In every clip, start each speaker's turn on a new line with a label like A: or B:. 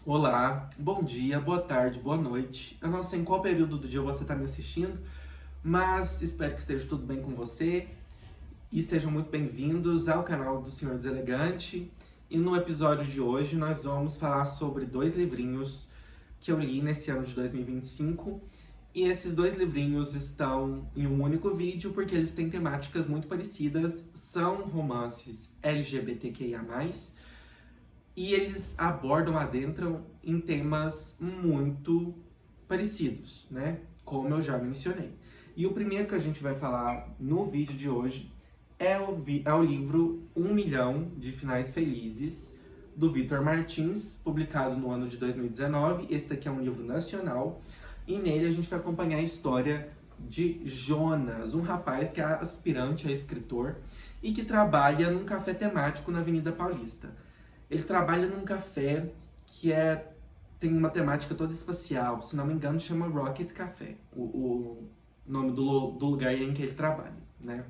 A: Olá, bom dia, boa tarde, boa noite. Eu não sei em qual período do dia você está me assistindo, mas espero que esteja tudo bem com você e sejam muito bem-vindos ao canal do Senhor Deselegante. E no episódio de hoje nós vamos falar sobre dois livrinhos que eu li nesse ano de 2025. E esses dois livrinhos estão em um único vídeo porque eles têm temáticas muito parecidas, são romances LGBTQIA+, e eles adentram em temas muito parecidos, né? Como eu já mencionei. E o primeiro que a gente vai falar no vídeo de hoje é o livro 1 Milhão de Finais Felizes, do Victor Martins, publicado no ano de 2019. Esse daqui é um livro nacional, e nele a gente vai acompanhar a história de Jonas, um rapaz que é aspirante a escritor e que trabalha num café temático na Avenida Paulista. Ele trabalha num café que tem uma temática toda espacial, se não me engano chama Rocket Café, o nome do lugar em que ele trabalha, né?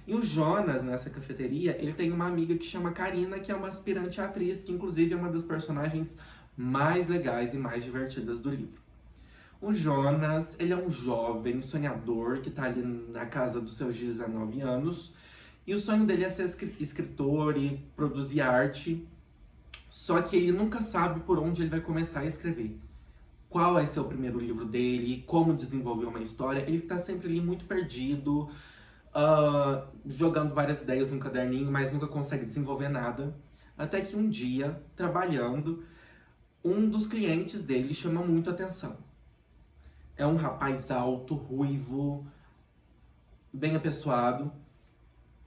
A: E o Jonas, nessa cafeteria, ele tem uma amiga que chama Karina, que é uma aspirante atriz, que inclusive é uma das personagens mais legais e mais divertidas do livro. O Jonas, ele é um jovem sonhador que está ali na casa dos seus 19 anos, e o sonho dele é ser escritor e produzir arte. Só que ele nunca sabe por onde ele vai começar a escrever. Qual vai ser o primeiro livro dele, como desenvolver uma história. Ele tá sempre ali muito perdido, jogando várias ideias num caderninho, mas nunca consegue desenvolver nada. Até que um dia, trabalhando, um dos clientes dele chama muito atenção. É um rapaz alto, ruivo, bem apessoado.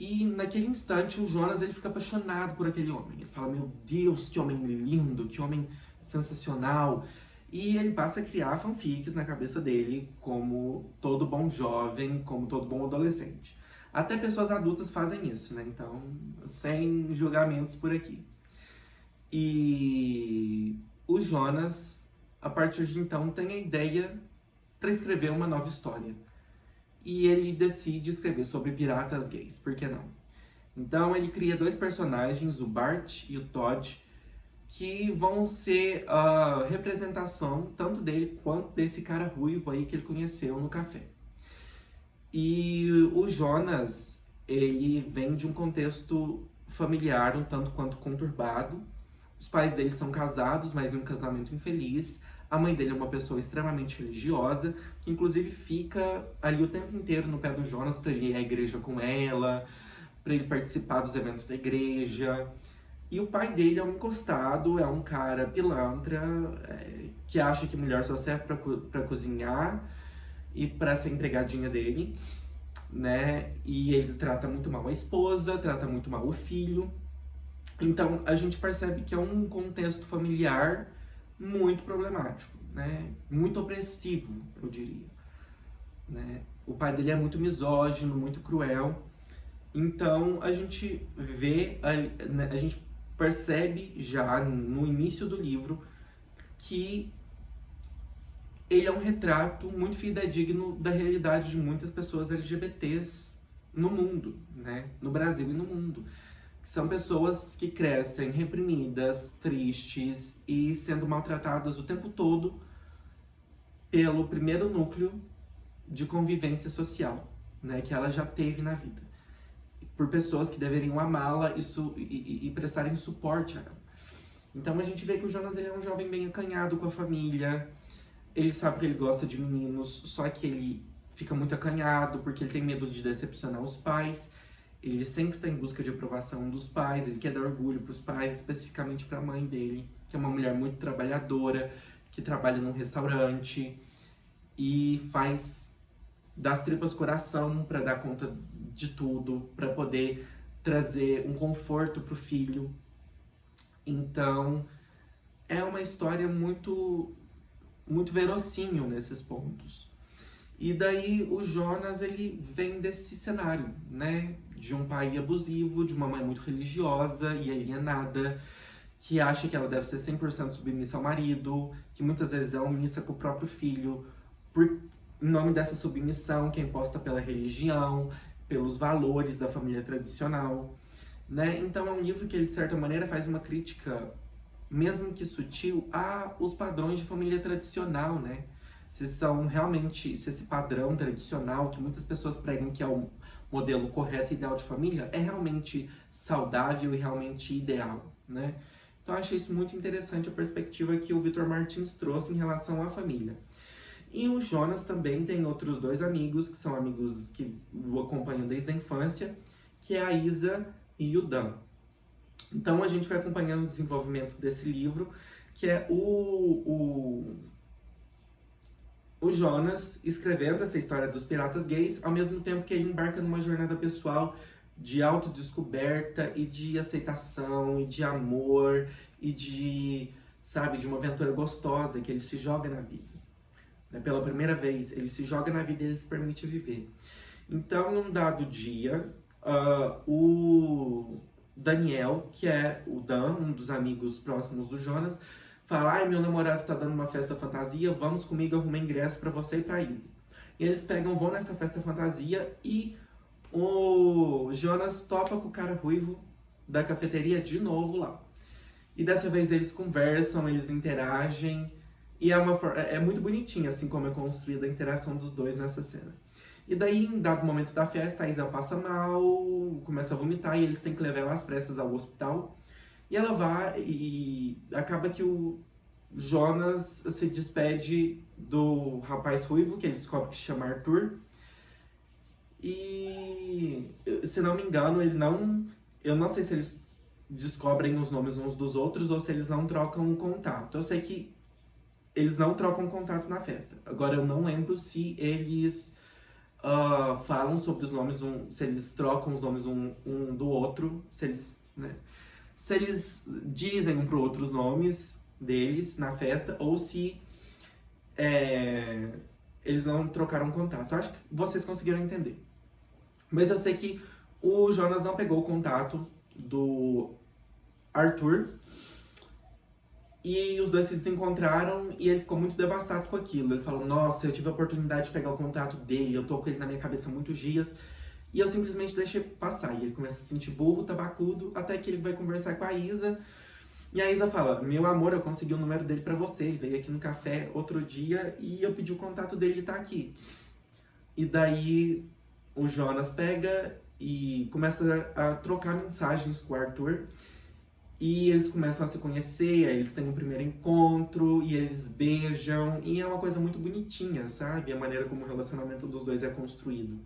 A: E naquele instante o Jonas ele fica apaixonado por aquele homem. Ele fala, meu Deus, que homem lindo, que homem sensacional. E ele passa a criar fanfics na cabeça dele, como todo bom jovem, como todo bom adolescente. Até pessoas adultas fazem isso, né? Então, sem julgamentos por aqui. E o Jonas, a partir de então, tem a ideia para escrever uma nova história. E ele decide escrever sobre piratas gays, por que não? Então ele cria dois personagens, o Bart e o Todd, que vão ser a representação tanto dele quanto desse cara ruivo aí que ele conheceu no café. E o Jonas, ele vem de um contexto familiar um tanto quanto conturbado. Os pais dele são casados, mas em um casamento infeliz. A mãe dele é uma pessoa extremamente religiosa, que inclusive fica ali o tempo inteiro no pé do Jonas para ele ir à igreja com ela, para ele participar dos eventos da igreja. E o pai dele é um encostado, é um cara pilantra, que acha que mulher só serve para cozinhar e para ser empregadinha dele, né? E ele trata muito mal a esposa, trata muito mal o filho. Então a gente percebe que é um contexto familiar muito problemático, né? Muito opressivo, eu diria, né? O pai dele é muito misógino, muito cruel. Então a gente a gente percebe já no início do livro que ele é um retrato muito fidedigno da realidade de muitas pessoas LGBTs no mundo, né? No Brasil e no mundo. São pessoas que crescem reprimidas, tristes e sendo maltratadas o tempo todo pelo primeiro núcleo de convivência social, né, que ela já teve na vida. Por pessoas que deveriam amá-la e prestarem suporte a ela. Então a gente vê que o Jonas ele é um jovem bem acanhado com a família, ele sabe que ele gosta de meninos, só que ele fica muito acanhado porque ele tem medo de decepcionar os pais. Ele sempre está em busca de aprovação dos pais, ele quer dar orgulho para os pais, especificamente para a mãe dele, que é uma mulher muito trabalhadora, que trabalha num restaurante e faz das tripas coração para dar conta de tudo, para poder trazer um conforto para o filho. Então, é uma história muito, muito verossímil nesses pontos. E daí o Jonas, ele vem desse cenário, né? De um pai abusivo, de uma mãe muito religiosa e alienada, que acha que ela deve ser 100% submissa ao marido, que muitas vezes é omissa com o próprio filho, em nome dessa submissão que é imposta pela religião, pelos valores da família tradicional, né? Então é um livro que ele, de certa maneira, faz uma crítica mesmo que sutil, os padrões de família tradicional, né? Se esse padrão tradicional que muitas pessoas pregam que é o modelo correto e ideal de família é realmente saudável e realmente ideal, né? Então eu achei isso muito interessante, a perspectiva que o Victor Martins trouxe em relação à família. E o Jonas também tem outros dois amigos, que são amigos que o acompanham desde a infância, que é a Isa e o Dan. Então a gente vai acompanhando o desenvolvimento desse livro, que é o Jonas escrevendo essa história dos piratas gays, ao mesmo tempo que ele embarca numa jornada pessoal de autodescoberta e de aceitação e de amor e de, sabe, de uma aventura gostosa que ele se joga na vida. Pela primeira vez, ele se joga na vida e ele se permite viver. Então, num dado dia, o Daniel, que é o Dan, um dos amigos próximos do Jonas, fala: ai, meu namorado tá dando uma festa fantasia, vamos comigo, arrumar ingresso pra você e pra Izzy. E eles vão nessa festa fantasia e o Jonas topa com o cara ruivo da cafeteria de novo lá. E dessa vez eles conversam, eles interagem, e é muito bonitinha, assim, como é construída a interação dos dois nessa cena. E daí, em dado momento da festa, a Isa passa mal, começa a vomitar, e eles têm que levar ela às pressas ao hospital. E ela vai, e acaba que o Jonas se despede do rapaz ruivo, que ele descobre que se chama Arthur. E, se não me engano, eu não sei se eles descobrem os nomes uns dos outros ou se eles não trocam o contato. Eu sei que eles não trocam contato na festa. Agora, eu não lembro se eles falam sobre os nomes, se eles trocam os nomes um do outro, se eles, né, se eles dizem um pro outro os nomes deles na festa, ou se eles não trocaram contato. Eu acho que vocês conseguiram entender. Mas eu sei que o Jonas não pegou o contato do Arthur, e os dois se desencontraram e ele ficou muito devastado com aquilo. Ele falou: nossa, eu tive a oportunidade de pegar o contato dele, eu tô com ele na minha cabeça há muitos dias, e eu simplesmente deixei passar. E ele começa a se sentir burro, tabacudo, até que ele vai conversar com a Isa. E a Isa fala: meu amor, eu consegui o número dele pra você. Ele veio aqui no café outro dia e eu pedi o contato dele e tá aqui. E daí o Jonas pega e começa a trocar mensagens com o Arthur. E eles começam a se conhecer, aí eles têm um primeiro encontro, e eles beijam, e é uma coisa muito bonitinha, sabe? A maneira como o relacionamento dos dois é construído.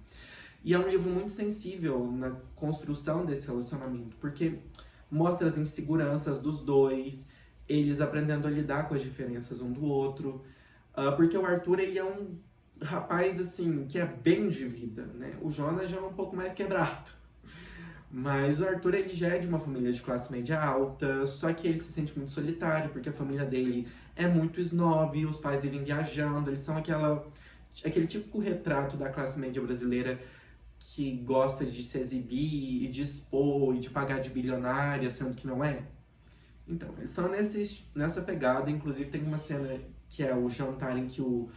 A: E é um livro muito sensível na construção desse relacionamento, porque mostra as inseguranças dos dois, eles aprendendo a lidar com as diferenças um do outro, porque o Arthur, ele é um rapaz, assim, que é bem de vida, né? O Jonas já é um pouco mais quebrado. Mas o Arthur, ele já é de uma família de classe média alta, só que ele se sente muito solitário, porque a família dele é muito snob, os pais vivem viajando, eles são aquele típico retrato da classe média brasileira que gosta de se exibir e de expor e de pagar de bilionária, sendo que não é. Então, eles são nessa pegada. Inclusive tem uma cena que é o jantar em que o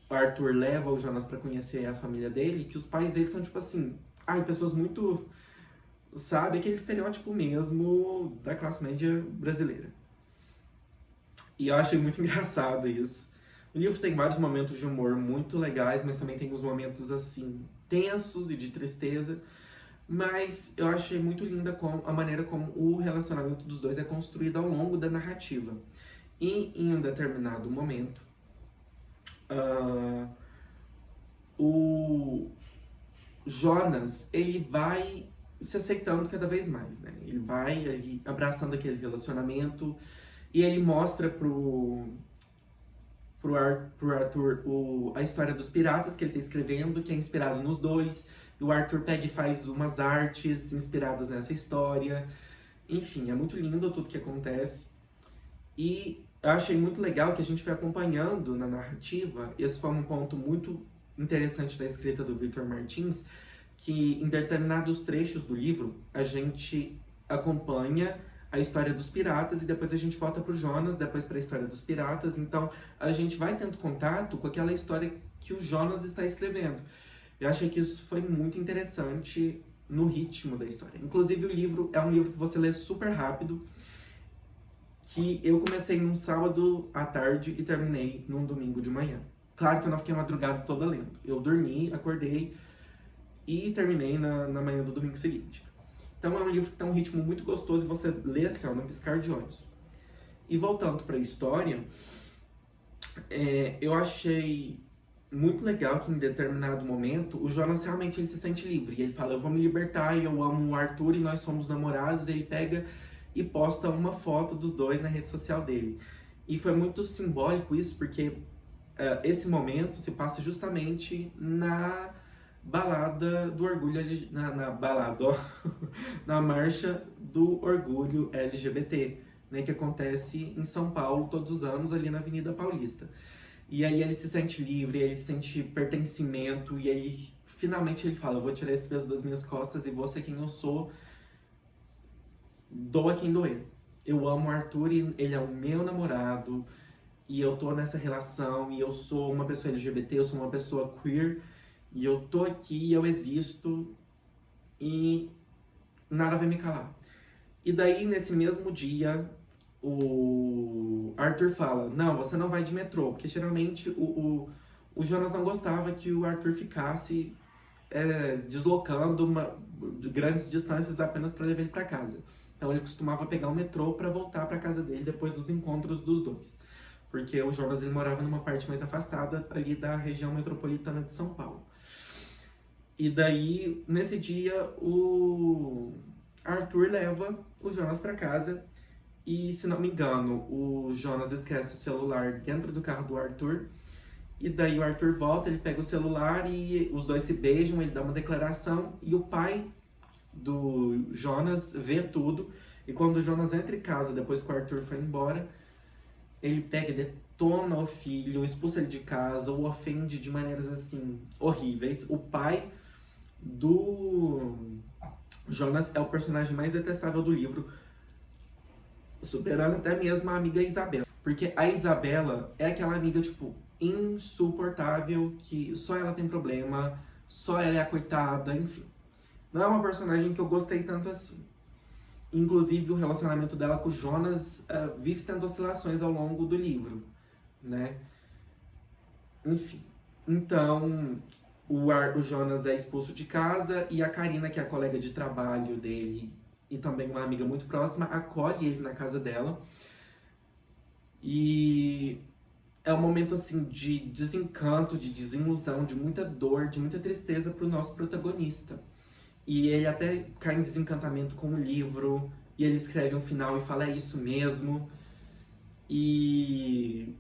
A: Arthur leva o Jonas pra conhecer a família dele, que os pais dele são tipo assim, pessoas muito, sabe, aquele estereótipo mesmo da classe média brasileira. E eu achei muito engraçado isso. O livro tem vários momentos de humor muito legais, mas também tem uns momentos, assim, tensos e de tristeza. Mas eu achei muito linda a maneira como o relacionamento dos dois é construído ao longo da narrativa. E em um determinado momento, o Jonas, ele vai se aceitando cada vez mais, né? Ele vai ali abraçando aquele relacionamento e ele mostra pro Arthur a história dos piratas que ele tá escrevendo, que é inspirado nos dois. E o Arthur pega e faz umas artes inspiradas nessa história. Enfim, é muito lindo tudo que acontece. E eu achei muito legal que a gente foi acompanhando na narrativa. Esse foi um ponto muito interessante da escrita do Victor Martins, que em determinados trechos do livro a gente acompanha a história dos piratas e depois a gente volta pro Jonas, depois para a história dos piratas. Então a gente vai tendo contato com aquela história que o Jonas está escrevendo. Eu achei que isso foi muito interessante no ritmo da história. Inclusive o livro é um livro que você lê super rápido. que eu comecei num sábado à tarde e terminei num domingo de manhã. Claro que eu não fiquei a madrugada toda lendo. Eu dormi, acordei e terminei na manhã do domingo seguinte. Então é um livro que tem um ritmo muito gostoso e você lê assim, ó, no piscar de olhos. E voltando para a história, eu achei muito legal que em determinado momento o Jonas realmente ele se sente livre. E ele fala, eu vou me libertar, e eu amo o Arthur e nós somos namorados. E ele pega e posta uma foto dos dois na rede social dele. E foi muito simbólico isso, porque esse momento se passa justamente na balada do orgulho, na balada, ó, na marcha do orgulho LGBT, né, que acontece em São Paulo todos os anos, ali na Avenida Paulista. E aí ele se sente livre, ele sente pertencimento, e aí finalmente ele fala, eu vou tirar esse peso das minhas costas e vou ser quem eu sou, doa quem doer. Eu amo o Arthur e ele é o meu namorado, e eu tô nessa relação, e eu sou uma pessoa LGBT, eu sou uma pessoa queer, e eu tô aqui, eu existo, e nada vai me calar. E daí, nesse mesmo dia, o Arthur fala, não, você não vai de metrô, porque geralmente o Jonas não gostava que o Arthur ficasse deslocando grandes distâncias apenas para levar ele para casa. Então ele costumava pegar o metrô para voltar para casa dele depois dos encontros dos dois. Porque o Jonas ele morava numa parte mais afastada ali da região metropolitana de São Paulo. E daí, nesse dia, o Arthur leva o Jonas para casa e, se não me engano, o Jonas esquece o celular dentro do carro do Arthur. E daí o Arthur volta, ele pega o celular e os dois se beijam, ele dá uma declaração e o pai do Jonas vê tudo. E quando o Jonas entra em casa, depois que o Arthur foi embora, ele pega e detona o filho, expulsa ele de casa, o ofende de maneiras assim horríveis. O pai do Jonas é o personagem mais detestável do livro, superando até mesmo a amiga Isabela. Porque a Isabela é aquela amiga, tipo, insuportável, que só ela tem problema, só ela é a coitada, enfim. Não é uma personagem que eu gostei tanto assim. Inclusive, o relacionamento dela com o Jonas vive tendo oscilações ao longo do livro, né? Enfim. Então, o Jonas é expulso de casa e a Karina, que é a colega de trabalho dele e também uma amiga muito próxima, acolhe ele na casa dela. E é um momento assim de desencanto, de desilusão, de muita dor, de muita tristeza para o nosso protagonista. E ele até cai em desencantamento com o livro, e ele escreve um final e fala, é isso mesmo. E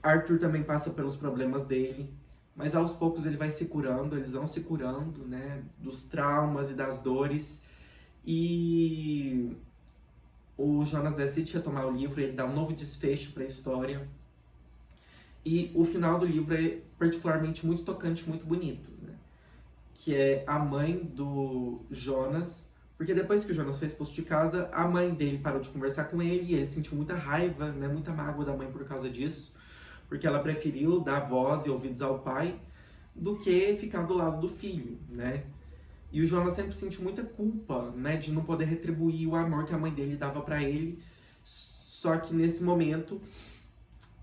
A: Arthur também passa pelos problemas dele, mas aos poucos ele vai se curando, eles vão se curando, né, dos traumas e das dores. E o Jonas decide retomar o livro, ele dá um novo desfecho para a história. E o final do livro é particularmente muito tocante, muito bonito, né? Que é a mãe do Jonas, porque depois que o Jonas foi expulso de casa, a mãe dele parou de conversar com ele, e ele sentiu muita raiva, né, muita mágoa da mãe por causa disso, porque ela preferiu dar voz e ouvidos ao pai do que ficar do lado do filho, né? E o Jonas sempre sentiu muita culpa, né, de não poder retribuir o amor que a mãe dele dava pra ele. Só que nesse momento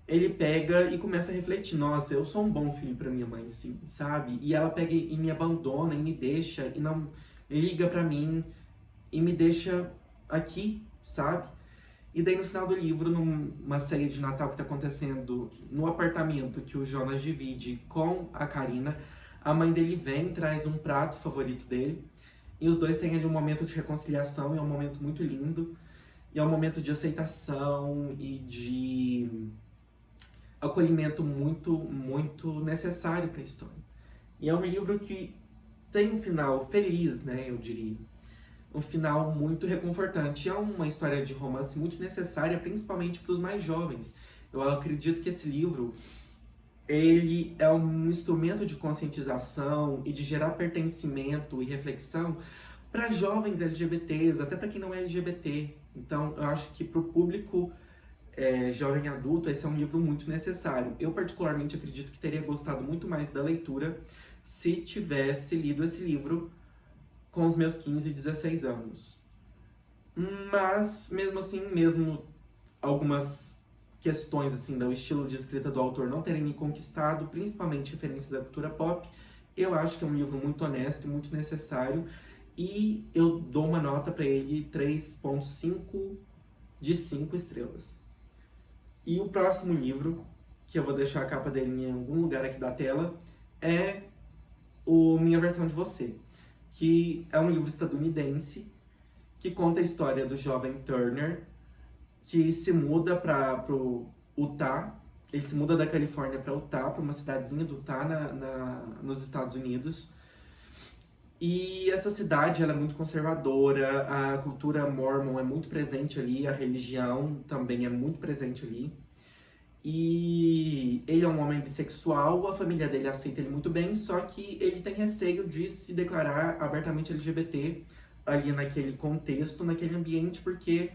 A: ele pega e começa a refletir, nossa, eu sou um bom filho pra minha mãe, sim, sabe? E ela pega e me abandona, e me deixa, e não liga pra mim, e me deixa aqui, sabe? E daí no final do livro, numa ceia de Natal que tá acontecendo no apartamento que o Jonas divide com a Karina, a mãe dele vem, traz um prato favorito dele, e os dois têm ali um momento de reconciliação, e é um momento muito lindo, e é um momento de aceitação e de acolhimento muito, muito necessário para a história. E é um livro que tem um final feliz, né, eu diria. Um final muito reconfortante. É uma história de romance muito necessária, principalmente para os mais jovens. Eu acredito que esse livro, ele é um instrumento de conscientização e de gerar pertencimento e reflexão para jovens LGBTs, até para quem não é LGBT. Então, eu acho que para o público jovem adulto, esse é um livro muito necessário. Eu particularmente acredito que teria gostado muito mais da leitura se tivesse lido esse livro com os meus 15, 16 anos. Mas, mesmo assim, mesmo algumas questões assim do estilo de escrita do autor não terem me conquistado, principalmente referências à cultura pop. Eu acho que é um livro muito honesto e muito necessário, e eu dou uma nota para ele 3,5 de 5 estrelas. E o próximo livro, que eu vou deixar a capa dele em algum lugar aqui da tela, é o Minha Versão de Você, que é um livro estadunidense que conta a história do jovem Turner, que se muda para o Utah. Ele se muda da Califórnia para Utah, para uma cidadezinha do Utah nos Estados Unidos. E essa cidade ela é muito conservadora, a cultura mormon é muito presente ali, a religião também é muito presente ali. E ele é um homem bissexual, a família dele aceita ele muito bem, só que ele tem receio de se declarar abertamente LGBT ali naquele contexto, naquele ambiente, porque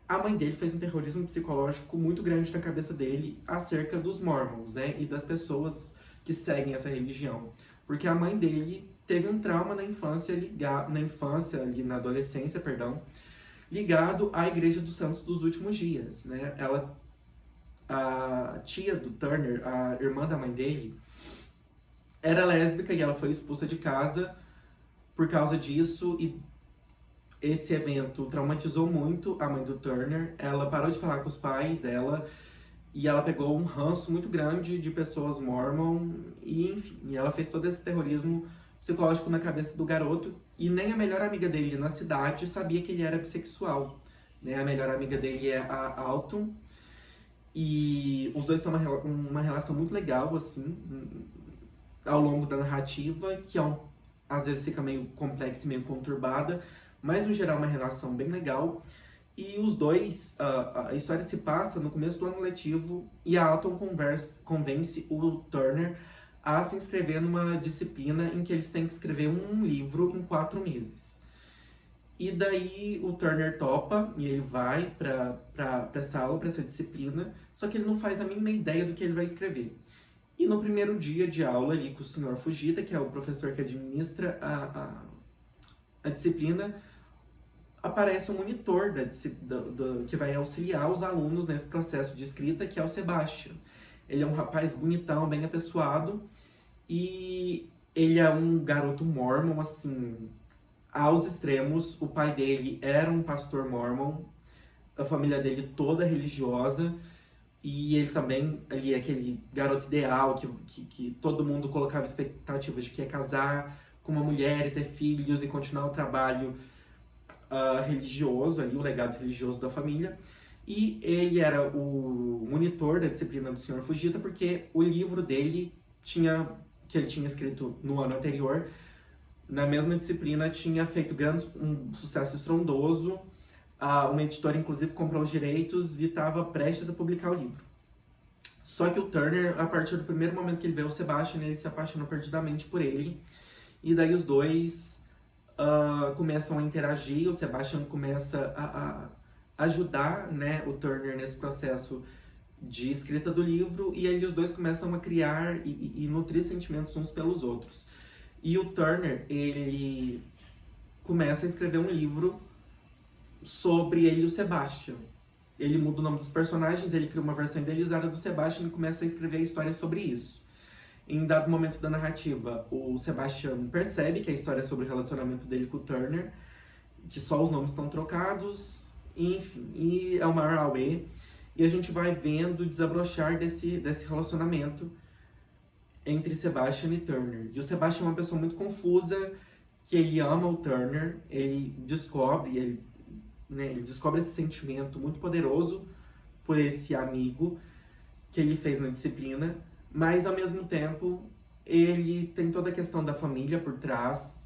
A: a mãe dele fez um terrorismo psicológico muito grande na cabeça dele acerca dos mormons, né, e das pessoas que seguem essa religião. Porque a mãe dele teve um trauma ali na adolescência, perdão, ligado à Igreja dos Santos dos Últimos Dias, né? A tia do Turner, a irmã da mãe dele, era lésbica e ela foi expulsa de casa por causa disso, e esse evento traumatizou muito a mãe do Turner. Ela parou de falar com os pais dela e ela pegou um ranço muito grande de pessoas mormon e, enfim, e ela fez todo esse terrorismo psicológico na cabeça do garoto, e nem a melhor amiga dele na cidade sabia que ele era bissexual, né? A melhor amiga dele é a Autumn, e os dois têm uma relação muito legal, assim, ao longo da narrativa, que às vezes fica meio complexa e meio conturbada, mas no geral é uma relação bem legal. E os dois, a história se passa no começo do ano letivo, e a Autumn convence o Turner a se inscrever numa disciplina em que eles têm que escrever um livro em 4 meses. E daí o Turner topa e ele vai para essa aula, para essa disciplina, só que ele não faz a mínima ideia do que ele vai escrever. E no primeiro dia de aula ali com o Sr. Fujita, que é o professor que administra a disciplina, aparece um monitor que vai auxiliar os alunos nesse processo de escrita, que é o Sebastian. Ele é um rapaz bonitão, bem apessoado, e ele é um garoto mormon, assim, aos extremos. O pai dele era um pastor mormon, a família dele toda religiosa, e ele também ali é aquele garoto ideal que todo mundo colocava expectativas de que ia casar com uma mulher e ter filhos e continuar o trabalho religioso, ali, o legado religioso da família. E ele era o monitor da disciplina do Sr. Fujita, porque o livro dele, que ele tinha escrito no ano anterior, na mesma disciplina, tinha feito um sucesso estrondoso. Uma editora, inclusive, comprou os direitos e estava prestes a publicar o livro. Só que o Turner, a partir do primeiro momento que ele vê o Sebastian, ele se apaixona perdidamente por ele. E daí os dois começam a interagir, o Sebastian começa a ajudar, né, o Turner nesse processo de escrita do livro, e aí os dois começam a criar e nutrir sentimentos uns pelos outros. E o Turner, ele começa a escrever um livro sobre ele e o Sebastian. Ele muda o nome dos personagens, ele cria uma versão idealizada do Sebastian e começa a escrever a história sobre isso. Em dado momento da narrativa, o Sebastian percebe que a história é sobre o relacionamento dele com o Turner, que só os nomes estão trocados, enfim, e é uma auê, e a gente vai vendo o desabrochar desse relacionamento entre Sebastian e Turner. E o Sebastian é uma pessoa muito confusa, que ele ama o Turner, ele descobre esse sentimento muito poderoso por esse amigo que ele fez na disciplina, mas ao mesmo tempo ele tem toda a questão da família por trás,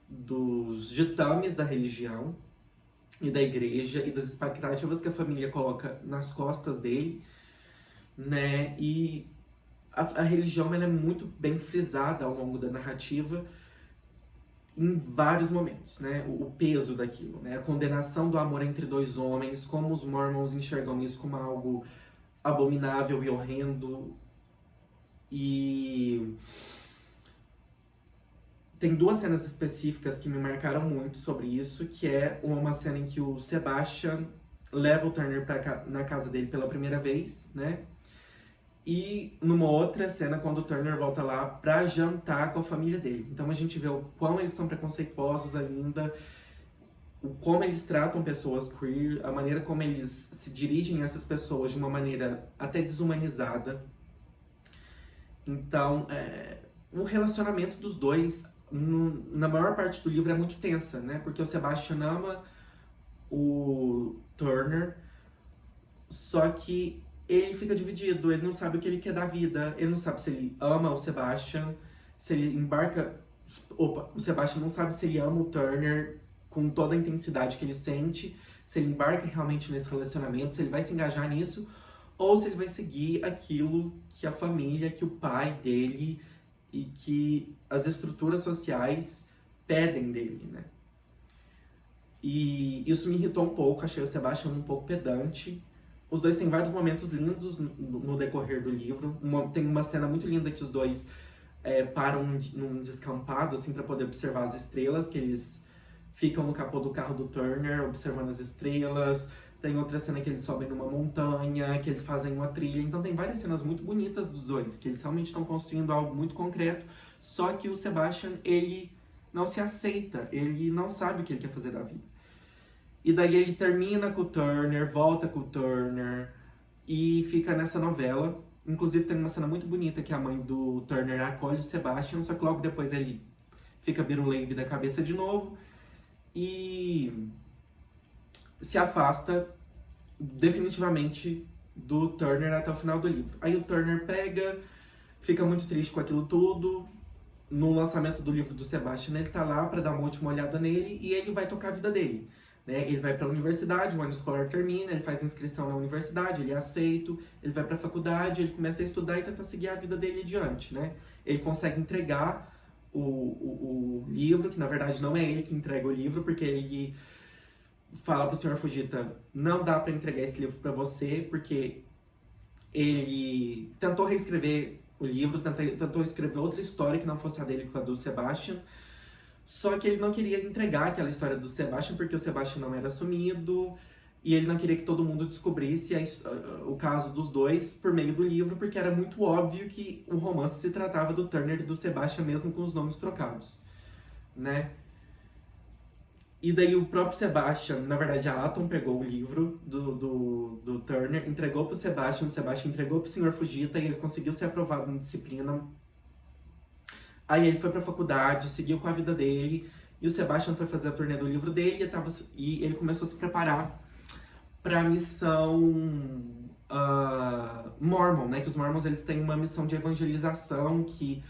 A: dos ditames da religião e da igreja e das expectativas que a família coloca nas costas dele, né? E a religião ela é muito bem frisada ao longo da narrativa em vários momentos, né? O peso daquilo, né? A condenação do amor entre dois homens, como os mormons enxergam isso como algo abominável e horrendo. E tem 2 cenas específicas que me marcaram muito sobre isso, que é uma cena em que o Sebastian leva o Turner na casa dele pela primeira vez, né? E numa outra cena, quando o Turner volta lá pra jantar com a família dele. Então a gente vê o quão eles são preconceituosos ainda, o como eles tratam pessoas queer, a maneira como eles se dirigem a essas pessoas de uma maneira até desumanizada. Então, o relacionamento dos dois, na maior parte do livro, é muito tensa, né? Porque o Sebastian ama o Turner, só que ele fica dividido, ele não sabe o que ele quer da vida, ele não sabe se ele ama o Sebastian, se ele embarca... Opa, o Sebastian não sabe se ele ama o Turner com toda a intensidade que ele sente, se ele embarca realmente nesse relacionamento, se ele vai se engajar nisso, ou se ele vai seguir aquilo que a família, que o pai dele e que as estruturas sociais pedem dele, né? E isso me irritou um pouco, achei o Sebastian um pouco pedante. Os dois têm vários momentos lindos no decorrer do livro. Tem uma cena muito linda que os dois param num descampado, assim, para poder observar as estrelas, que eles ficam no capô do carro do Turner, observando as estrelas. Tem outra cena que eles sobem numa montanha, que eles fazem uma trilha. Então tem várias cenas muito bonitas dos dois, que eles realmente estão construindo algo muito concreto. Só que o Sebastian, ele não se aceita, ele não sabe o que ele quer fazer da vida. E daí ele termina com o Turner, volta com o Turner e fica nessa novela. Inclusive tem uma cena muito bonita que a mãe do Turner acolhe o Sebastian, só que logo depois ele fica biruleibe da cabeça de novo e se afasta definitivamente do Turner até o final do livro. Aí o Turner pega, fica muito triste com aquilo tudo. No lançamento do livro do Sebastian, ele tá lá pra dar uma última olhada nele e ele vai tocar a vida dele. Né? Ele vai pra universidade, o ano escolar termina, ele faz inscrição na universidade, ele é aceito, ele vai pra faculdade, ele começa a estudar e tenta seguir a vida dele adiante, né? Ele consegue entregar o livro, que na verdade não é ele que entrega o livro, porque ele fala pro Sr. Fujita, não dá pra entregar esse livro pra você, porque ele tentou reescrever o livro, tentou escrever outra história que não fosse a dele com a do Sebastian, só que ele não queria entregar aquela história do Sebastian porque o Sebastian não era assumido e ele não queria que todo mundo descobrisse o caso dos dois por meio do livro, porque era muito óbvio que o romance se tratava do Turner e do Sebastian mesmo com os nomes trocados, né? E daí o próprio Sebastian, na verdade a Atom pegou o livro do Turner, entregou pro Sebastian, o Sebastian entregou pro Sr. Fujita e ele conseguiu ser aprovado na disciplina. Aí ele foi pra faculdade, seguiu com a vida dele, e o Sebastian foi fazer a turnê do livro dele, e ele começou a se preparar pra missão Mormon, né? Que os Mormons, eles têm uma missão de evangelização que,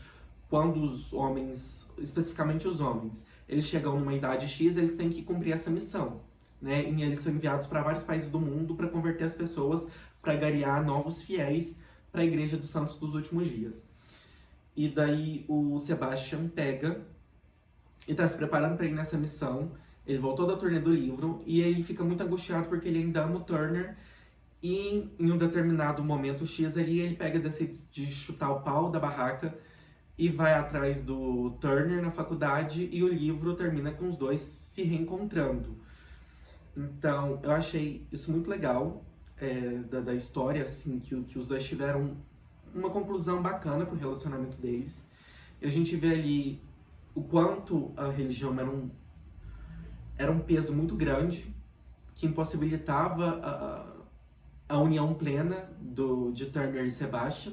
A: quando os homens, especificamente os homens, eles chegam numa idade X, eles têm que cumprir essa missão, né? E eles são enviados para vários países do mundo para converter as pessoas, para angariar novos fiéis para a Igreja dos Santos dos Últimos Dias. E daí o Sebastian pega e tá se preparando para ir nessa missão. Ele voltou da turnê do livro e ele fica muito angustiado porque ele ainda ama o Turner. E em um determinado momento X ali, ele pega, decide de chutar o pau da barraca e vai atrás do Turner na faculdade, e o livro termina com os dois se reencontrando. Então, eu achei isso muito legal, da história, assim, que os dois tiveram uma conclusão bacana pro relacionamento deles. E a gente vê ali o quanto a religião era um peso muito grande, que impossibilitava a união plena de Turner e Sebastian.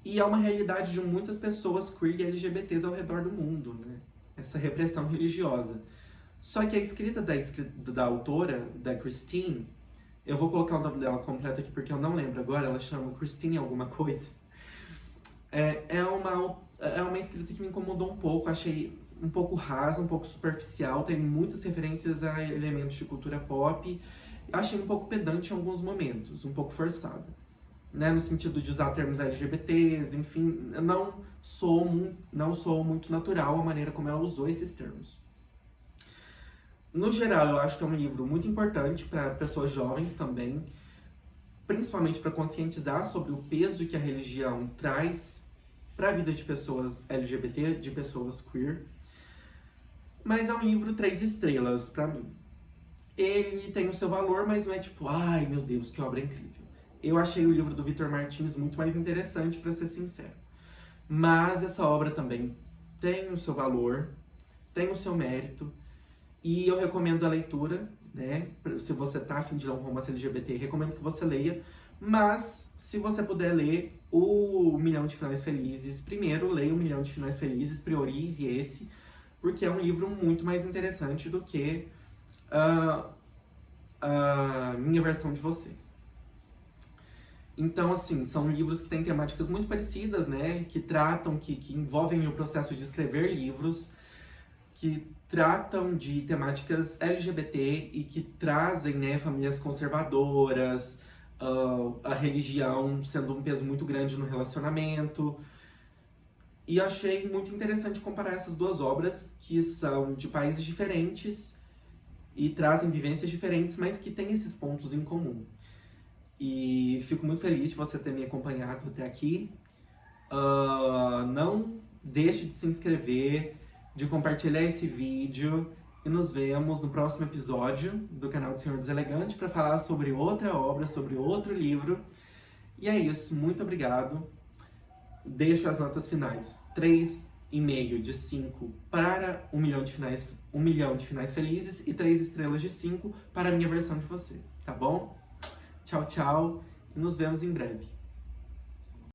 A: E é uma realidade de muitas pessoas queer e LGBTs ao redor do mundo, né? Essa repressão religiosa. Só que a escrita da autora, da Christine, eu vou colocar o nome dela completo aqui porque eu não lembro agora, ela chama Christine alguma coisa. É uma escrita que me incomodou um pouco, achei um pouco rasa, um pouco superficial, tem muitas referências a elementos de cultura pop, achei um pouco pedante em alguns momentos, um pouco forçada. Né, no sentido de usar termos LGBTs, enfim, não soou muito natural a maneira como ela usou esses termos. No geral, eu acho que é um livro muito importante para pessoas jovens também, principalmente para conscientizar sobre o peso que a religião traz para a vida de pessoas LGBT, de pessoas queer. Mas é um livro 3 estrelas para mim. ele tem o seu valor, mas não é tipo, ai meu Deus, que obra incrível. Eu achei o livro do Victor Martins muito mais interessante, para ser sincero. Mas essa obra também tem o seu valor, tem o seu mérito, e eu recomendo a leitura, né? Se você tá a fim de ler um romance LGBT, recomendo que você leia. Mas, se você puder ler o Milhão de Finais Felizes, primeiro leia o Milhão de Finais Felizes, priorize esse, porque é um livro muito mais interessante do que a minha versão de você. Então, assim, são livros que têm temáticas muito parecidas, né? Que tratam, que envolvem o processo de escrever livros, que tratam de temáticas LGBT e que trazem, né, famílias conservadoras, a religião sendo um peso muito grande no relacionamento. E achei muito interessante comparar essas duas obras, que são de países diferentes e trazem vivências diferentes, mas que têm esses pontos em comum. E fico muito feliz de você ter me acompanhado até aqui. Não deixe de se inscrever, de compartilhar esse vídeo, e nos vemos no próximo episódio do canal do Senhor Deselegante para falar sobre outra obra, sobre outro livro. E é isso, muito obrigado. Deixo as notas finais: 3,5 de 5 para 1 milhão de finais felizes e 3 estrelas de 5 para a minha versão de você, tá bom? Tchau, tchau, e nos vemos em breve.